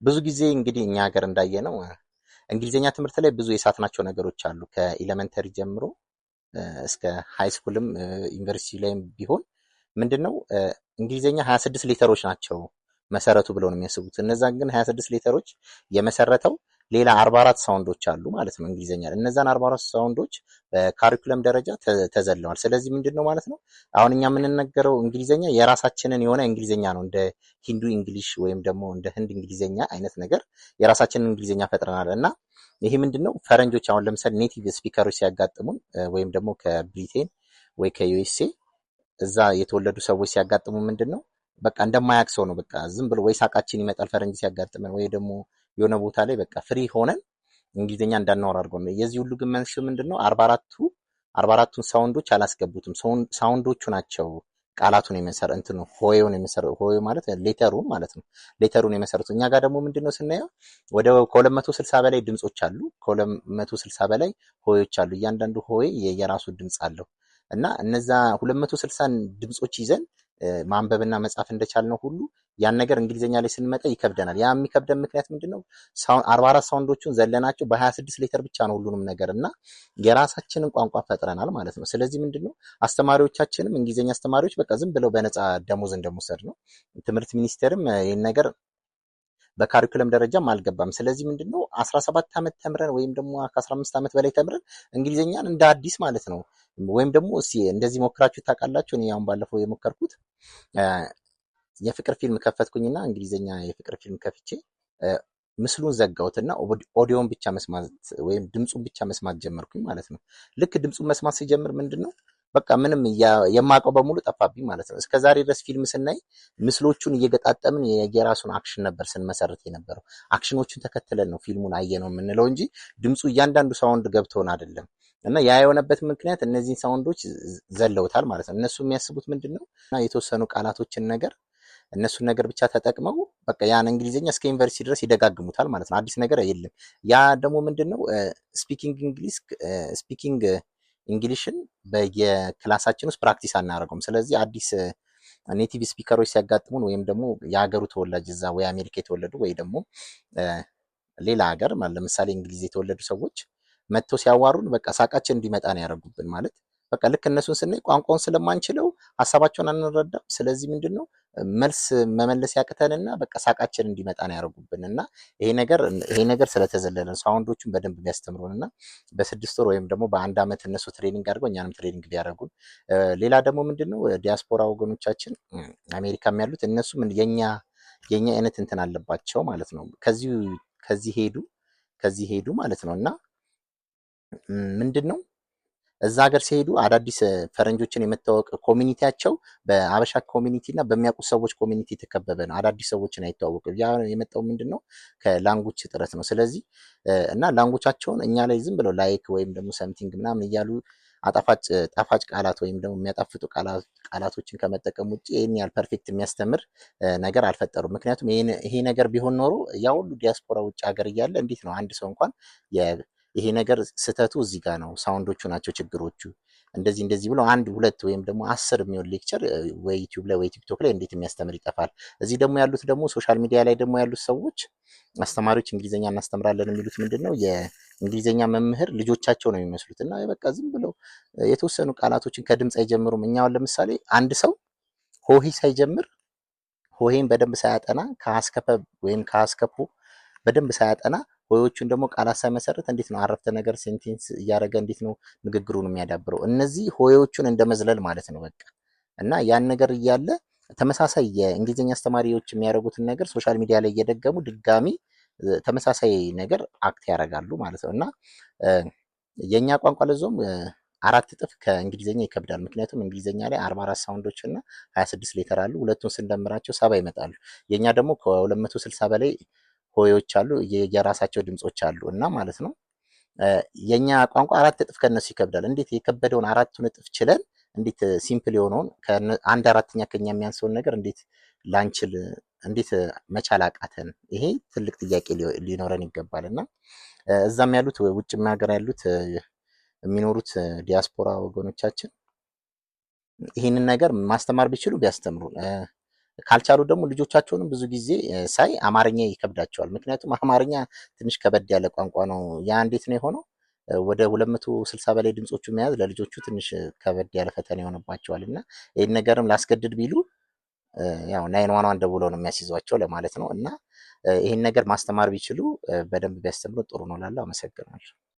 ብዙ ጊዜ እንግዲህ እኛ ሀገር እንዳየነው እንግሊዝኛ ትምህርት ላይ ብዙ የሳትናቸው ነገሮች አሉ። ከኤሌመንተሪ ጀምሮ እስከ ሃይ ስኩልም ዩኒቨርሲቲ ላይም ቢሆን ምንድነው እንግሊዝኛ 26 ሌተሮች ናቸው መሰረቱ ብለው ነው የሚያስቡት። እነዛን ግን 26 ሌተሮች የመሰረተው ሌላ 44 ሳውንዶች አሉ ማለት ነው እንግሊዝኛ። እነዛን 44 ሳውንዶች በካሪኩለም ደረጃ ተዘለዋል። ስለዚህ ምንድነው ማለት ነው አሁን እኛ የምንነገረው እንግሊዝኛ የራሳችንን የሆነ እንግሊዝኛ ነው፣ እንደ ሂንዱ እንግሊሽ ወይም ደግሞ እንደ ህንድ እንግሊዝኛ አይነት ነገር የራሳችንን እንግሊዝኛ ፈጥረናል። እና ይሄ ምንድነው ፈረንጆች አሁን ለምሳሌ ኔቲቭ ስፒከሮች ሲያጋጥሙን ወይም ደግሞ ከብሪቴን ወይ ከዩኤስኤ እዛ የተወለዱ ሰዎች ሲያጋጥሙ ምንድነው በቃ እንደማያውቅ ሰው ነው። በቃ ዝም ብሎ ወይ ሳቃችን ይመጣል ፈረንጅ ሲያጋጥመን፣ ወይ ደግሞ የሆነ ቦታ ላይ በቃ ፍሪ ሆነን እንግሊዝኛ እንዳናወራ አድርገው ነው። የዚህ ሁሉ ግን መንስኤው ምንድነው 44ቱን ሳውንዶች አላስገቡትም። ሳውንዶቹ ናቸው ቃላቱን የመሰረ እንትኑ ሆዮን የመሰረ ሆዮ ማለት ሌተሩን ማለት ነው። ሌተሩን የመሰረቱ እኛ ጋር ደግሞ ምንድነው ስናየው ወደ ከ260 በላይ ድምጾች አሉ። ከ260 በላይ ሆዮች አሉ። እያንዳንዱ ሆይ የራሱ ድምጽ አለው። እና እነዛ 260 ድምጾች ይዘን ማንበብና መጻፍ እንደቻልነው ሁሉ ያን ነገር እንግሊዝኛ ላይ ስንመጣ ይከብደናል። ያ የሚከብደን ምክንያት ምንድነው 44 ሳውንዶቹን ዘለናቸው በ26 ሌተር ብቻ ነው ሁሉንም ነገር እና የራሳችንን ቋንቋ ፈጥረናል ማለት ነው። ስለዚህ ምንድነው አስተማሪዎቻችንም እንግሊዝኛ አስተማሪዎች በቃ ዝም ብለው በነፃ ደሞዝ እንደመውሰድ ነው። ትምህርት ሚኒስቴርም ይህን ነገር በካሪኩለም ደረጃም አልገባም። ስለዚህ ምንድነው 17 ዓመት ተምረን ወይም ደግሞ ከ15 ዓመት በላይ ተምረን እንግሊዝኛን እንደ አዲስ ማለት ነው ወይም ደግሞ እስኪ እንደዚህ ሞክራችሁ ታውቃላችሁ? እኔ አሁን ባለፈው የሞከርኩት የፍቅር ፊልም ከፈትኩኝና እንግሊዝኛ የፍቅር ፊልም ከፍቼ ምስሉን ዘጋሁትና ኦዲዮን ብቻ መስማት ወይም ድምፁን ብቻ መስማት ጀመርኩኝ ማለት ነው። ልክ ድምፁን መስማት ሲጀምር ምንድነው በቃ ምንም የማውቀው በሙሉ ጠፋብኝ ማለት ነው። እስከዛሬ ድረስ ፊልም ስናይ ምስሎቹን እየገጣጠምን የራሱን አክሽን ነበር ስንመሰርት የነበረው። አክሽኖቹን ተከትለን ነው ፊልሙን አየነው የምንለው እንጂ ድምፁ እያንዳንዱ ሳውንድ ገብቶን አይደለም። እና ያ የሆነበት ምክንያት እነዚህን ሳውንዶች ዘለውታል ማለት ነው። እነሱ የሚያስቡት ምንድነው የተወሰኑ ቃላቶችን ነገር እነሱን ነገር ብቻ ተጠቅመው በቃ ያን እንግሊዝኛ እስከ ዩኒቨርሲቲ ድረስ ይደጋግሙታል ማለት ነው። አዲስ ነገር የለም። ያ ደግሞ ምንድነው ስፒኪንግ እንግሊሽን በየክላሳችን ውስጥ ፕራክቲስ አናደርገውም። ስለዚህ አዲስ ኔቲቭ ስፒከሮች ሲያጋጥሙን ወይም ደግሞ የሀገሩ ተወላጅ እዛ ወይ አሜሪካ የተወለዱ ወይ ደግሞ ሌላ ሀገር ለምሳሌ እንግሊዝ የተወለዱ ሰዎች መጥተው ሲያዋሩን በቃ ሳቃችን እንዲመጣ ነው ያደረጉብን። ማለት በቃ ልክ እነሱን ስናይ ቋንቋውን ስለማንችለው ሀሳባቸውን አንረዳም። ስለዚህ ምንድነው መልስ መመለስ ያቅተንና በቃ ሳቃችን እንዲመጣ ነው ያደረጉብን። እና ይሄ ነገር ስለተዘለለን ሳውንዶቹን በደንብ ቢያስተምሩንና በ6 ወር ወይም ደግሞ በ1 ዓመት እነሱ ትሬኒንግ አድርገው እኛንም ትሬኒንግ ቢያደርጉን። ሌላ ደግሞ ምንድነው ዲያስፖራ ወገኖቻችን አሜሪካም ያሉት እነሱም የኛ አይነት እንትን አለባቸው ማለት ነው። ከዚህ ሄዱ ማለት ነው። እና ምንድነው እዛ ሀገር ሲሄዱ አዳዲስ ፈረንጆችን የመታወቅ ኮሚኒቲያቸው በአበሻ ኮሚኒቲ እና በሚያውቁ ሰዎች ኮሚኒቲ የተከበበ ነው። አዳዲስ ሰዎችን አይተዋወቅም። ያ የመጣው ምንድነው ከላንጉጅ እጥረት ነው። ስለዚህ እና ላንጉጃቸውን እኛ ላይ ዝም ብለው ላይክ ወይም ደግሞ ሰምቲንግ ምናምን እያሉ ጣፋጭ ቃላት ወይም ደግሞ የሚያጣፍጡ ቃላቶችን ከመጠቀም ውጭ ይህን ያህል ፐርፌክት የሚያስተምር ነገር አልፈጠሩም። ምክንያቱም ይሄ ነገር ቢሆን ኖሮ ያ ሁሉ ዲያስፖራ ውጭ ሀገር እያለ እንዴት ነው አንድ ሰው እንኳን ይሄ ነገር ስተቱ እዚህ ጋር ነው፣ ሳውንዶቹ ናቸው ችግሮቹ፣ እንደዚህ ብሎ 1 2 ወይም ደግሞ 10 የሚሆን ሌክቸር ወይ ዩቲዩብ ላይ ወይ ቲክቶክ ላይ እንዴት የሚያስተምር ይጠፋል። እዚህ ደግሞ ያሉት ደግሞ ሶሻል ሚዲያ ላይ ደግሞ ያሉት ሰዎች አስተማሪዎች እንግሊዝኛ እናስተምራለን የሚሉት ምንድነው የእንግሊዝኛ መምህር ልጆቻቸው ነው የሚመስሉት። እና በቃ ዝም ብለው የተወሰኑ ቃላቶችን ከድምፅ አይጀምሩም። እኛውን ለምሳሌ አንድ ሰው ሆሄ ሳይጀምር ሆሄን በደንብ ሳያጠና ከሀስከፐ ወይም ከሀስከፖ በደንብ ሳያጠና ሆዮቹን ደግሞ ቃላት ሳይመሰርት እንዴት ነው አረፍተ ነገር ሴንቴንስ እያደረገ እንዴት ነው ንግግሩን የሚያዳብረው? እነዚህ ሆዮቹን እንደመዝለል ማለት ነው በቃ። እና ያን ነገር እያለ ተመሳሳይ የእንግሊዝኛ አስተማሪዎች የሚያደርጉትን ነገር ሶሻል ሚዲያ ላይ እየደገሙ ድጋሚ ተመሳሳይ ነገር አክት ያደርጋሉ ማለት ነው። እና የኛ ቋንቋ ለዞም 4 እጥፍ ከእንግሊዝኛ ይከብዳል። ምክንያቱም እንግሊዝኛ ላይ 44 ሳውንዶች እና 26 ሌተር አሉ። ሁለቱን ስንደምራቸው 70 ይመጣሉ። የኛ ደግሞ ከ260 በላይ ሆዮች አሉ፣ የራሳቸው ድምጾች አሉ። እና ማለት ነው የኛ ቋንቋ 4 እጥፍ ከነሱ ይከብዳል። እንዴት የከበደውን 4 እጥፍ ችለን እንዴት ሲምፕል የሆነውን ከ1/4 ከኛ የሚያንሰውን ነገር እንዴት መቻል አቃተን? ይሄ ትልቅ ጥያቄ ሊኖረን ይገባል። እና እዛም ያሉት ውጭም ሀገር ያሉት የሚኖሩት ዲያስፖራ ወገኖቻችን ይህንን ነገር ማስተማር ቢችሉ ቢያስተምሩ። ካልቻሉ ደግሞ ልጆቻቸውንም ብዙ ጊዜ ሳይ አማርኛ ይከብዳቸዋል። ምክንያቱም አማርኛ ትንሽ ከበድ ያለ ቋንቋ ነው። ያ እንዴት ነው የሆነው? ወደ 260 በላይ ድምፆቹ መያዝ ለልጆቹ ትንሽ ከበድ ያለ ፈተና ይሆንባቸዋል እና ይህን ነገርም ላስገድድ ቢሉ ያው 911 ደውለው ነው የሚያስይዟቸው ለማለት ነው። እና ይህን ነገር ማስተማር ቢችሉ በደንብ ቢያስተምሩ ጥሩ ነው እላለሁ። አመሰግናለሁ።